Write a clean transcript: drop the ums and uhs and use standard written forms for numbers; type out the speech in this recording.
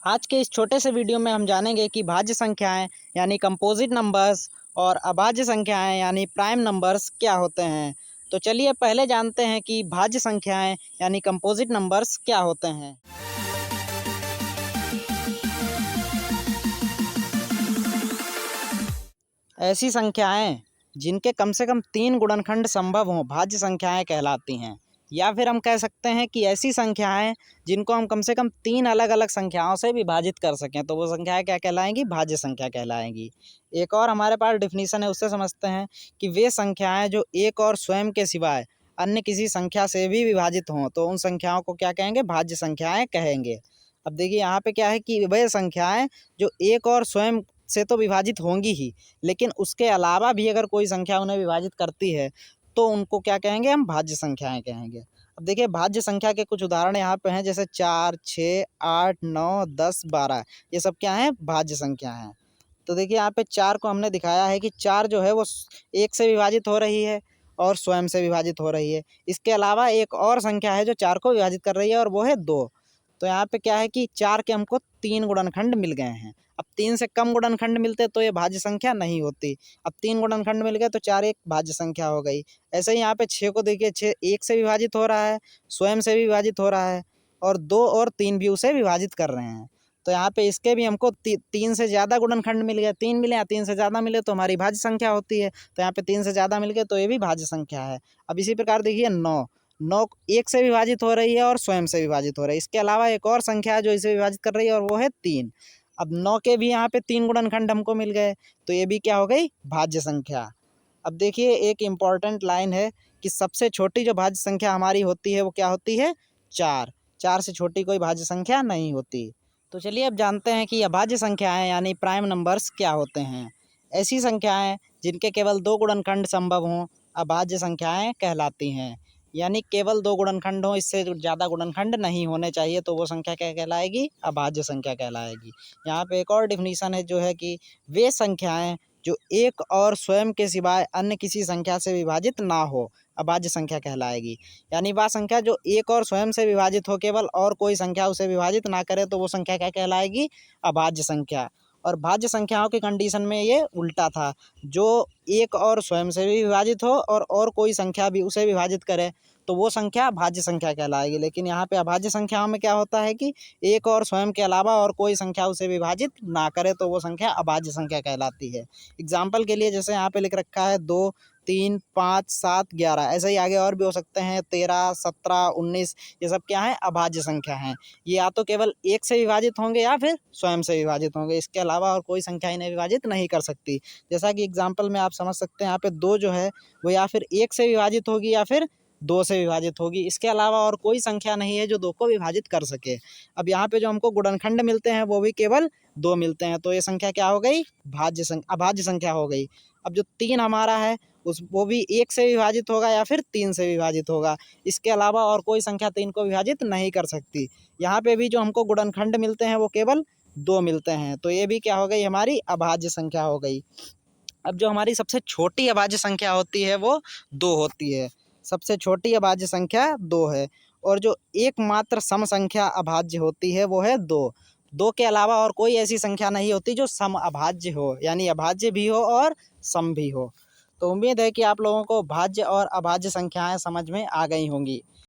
आज के इस छोटे से वीडियो में हम जानेंगे कि भाज्य संख्याएं यानी कंपोजिट नंबर्स और अभाज्य संख्याएं यानी प्राइम नंबर्स क्या होते हैं। तो चलिए पहले जानते हैं कि भाज्य संख्याएं यानी कंपोजिट नंबर्स क्या होते हैं। ऐसी संख्याएं जिनके कम से कम 3 गुणनखंड संभव हों भाज्य संख्याएं कहलाती हैं। या फिर हम कह सकते हैं कि ऐसी संख्याएं जिनको हम कम से कम 3 अलग अलग संख्याओं से विभाजित कर सकें तो वो संख्याएं क्या कहलाएंगी, भाज्य संख्या कहलाएंगी। एक और हमारे पास डिफिनीशन है, उससे समझते हैं कि वे संख्याएं जो एक और स्वयं के सिवाय अन्य किसी संख्या से भी विभाजित हों तो उन संख्याओं को क्या कहेंगे, भाज्य संख्याएं कहेंगे। अब देखिए यहाँ पे क्या है कि वे संख्याएं जो एक और स्वयं से तो विभाजित होंगी ही, लेकिन उसके अलावा भी अगर कोई संख्या उन्हें विभाजित करती है तो उनको क्या कहेंगे, हम भाज्य संख्याएं कहेंगे। अब देखिए भाज्य संख्या के कुछ उदाहरण यहाँ पे हैं, जैसे 4, 6, 8, 9, 10, 12, ये सब क्या हैं, भाज्य संख्या हैं। तो देखिए यहाँ पे 4 को हमने दिखाया है कि 4 जो है वो एक से विभाजित हो रही है और स्वयं से विभाजित हो रही है। इसके अलावा एक और संख्या है जो 4 को विभाजित कर रही है और वो है 2। तो यहाँ पे क्या है कि 4 के हमको 3 गुणनखंड मिल गए हैं। अब 3 से कम गुणनखंड मिलते तो ये भाज्य संख्या नहीं होती। अब 3 गुणनखंड मिल गए तो 4 एक भाज्य संख्या हो गई। ऐसे ही यहाँ पे 6 को देखिए, 6 एक से विभाजित हो रहा है, स्वयं से भी विभाजित हो रहा है और 2 और 3 भी उसे विभाजित कर रहे हैं। तो यहाँ पे इसके भी हमको 3 से ज़्यादा गुणनखंड मिल गए, 3 मिले या 3 से ज़्यादा मिले तो हमारी भाज्य संख्या होती है। तो यहाँ पे 3 से ज़्यादा मिल गए तो ये भी भाज्य संख्या है। अब इसी प्रकार देखिए 9 एक से विभाजित हो रही है और स्वयं से विभाजित हो रही है। इसके अलावा एक और संख्या है जो इसे विभाजित कर रही है और वो है 3। अब 9 के भी यहाँ पे 3 गुणनखंड हमको मिल गए तो ये भी क्या हो गई, भाज्य संख्या। अब देखिए एक इम्पॉर्टेंट लाइन है कि सबसे छोटी जो भाज्य संख्या हमारी होती है वो क्या होती है, 4। 4 से छोटी कोई भाज्य संख्या नहीं होती। तो चलिए अब जानते हैं कि अभाज्य संख्याएं यानी प्राइम नंबर्स क्या होते हैं। ऐसी संख्याएं जिनके केवल 2 गुणनखंड संभव हों अभाज्य संख्याएं कहलाती हैं। यानी केवल 2 गुणनखंड हों, इससे ज़्यादा गुणनखंड नहीं होने चाहिए तो वो संख्या क्या कहलाएगी, अभाज्य संख्या कहलाएगी। यहाँ पे एक और डिफिनीशन है जो है कि वे संख्याएं जो एक और स्वयं के सिवाय अन्य किसी संख्या से विभाजित ना हो अभाज्य संख्या कहलाएगी। यानी वह संख्या जो एक और स्वयं से विभाजित हो केवल और कोई संख्या उसे विभाजित ना करे तो वो संख्या क्या कहलाएगी, अभाज्य संख्या। और भाज्य संख्याओं की कंडीशन में ये उल्टा था, जो एक और स्वयं से भी विभाजित हो और कोई संख्या भी उसे विभाजित करे तो वो संख्या भाज्य संख्या कहलाएगी। लेकिन यहाँ पे अभाज्य संख्याओं में क्या होता है कि एक और स्वयं के अलावा और कोई संख्या उसे विभाजित ना करे तो वो संख्या अभाज्य संख्या कहलाती है। एग्जाम्पल के लिए जैसे यहाँ पे लिख रखा है 2, 3, 5, 7, 11, ऐसे ही आगे और भी हो सकते हैं 13, 17, 19, ये सब क्या है, अभाज्य संख्या हैं। ये या तो केवल एक से विभाजित होंगे या फिर स्वयं से विभाजित होंगे, इसके अलावा और कोई संख्या इन्हें विभाजित नहीं कर सकती। जैसा कि एग्जाम्पल में आप समझ सकते हैं, यहाँ पे 2 जो है वो या फिर 1 से विभाजित होगी या फिर 2 से विभाजित होगी। इसके अलावा और कोई संख्या नहीं है जो 2 को विभाजित कर सके। अब यहाँ पे जो हमको गुणनखंड मिलते हैं वो भी केवल 2 मिलते हैं तो ये संख्या क्या हो गई, अभाज्य संख्या हो गई। अब जो 3 हमारा है वो भी 1 से विभाजित होगा या फिर 3 से विभाजित होगा। इसके अलावा और कोई संख्या 3 को विभाजित नहीं कर सकती। यहाँ पे भी जो हमको गुणनखंड मिलते हैं वो केवल 2 मिलते हैं तो ये भी क्या हो गई, हमारी अभाज्य संख्या हो गई। अब जो हमारी सबसे छोटी अभाज्य संख्या होती है वो 2 होती है। सबसे छोटी अभाज्य संख्या 2 है और जो एकमात्र सम संख्या अभाज्य होती है वो है 2। 2 के अलावा और कोई ऐसी संख्या नहीं होती जो सम अभाज्य हो, यानी अभाज्य भी हो और सम भी हो। तो उम्मीद है कि आप लोगों को भाज्य और अभाज्य संख्याएं समझ में आ गई होंगी।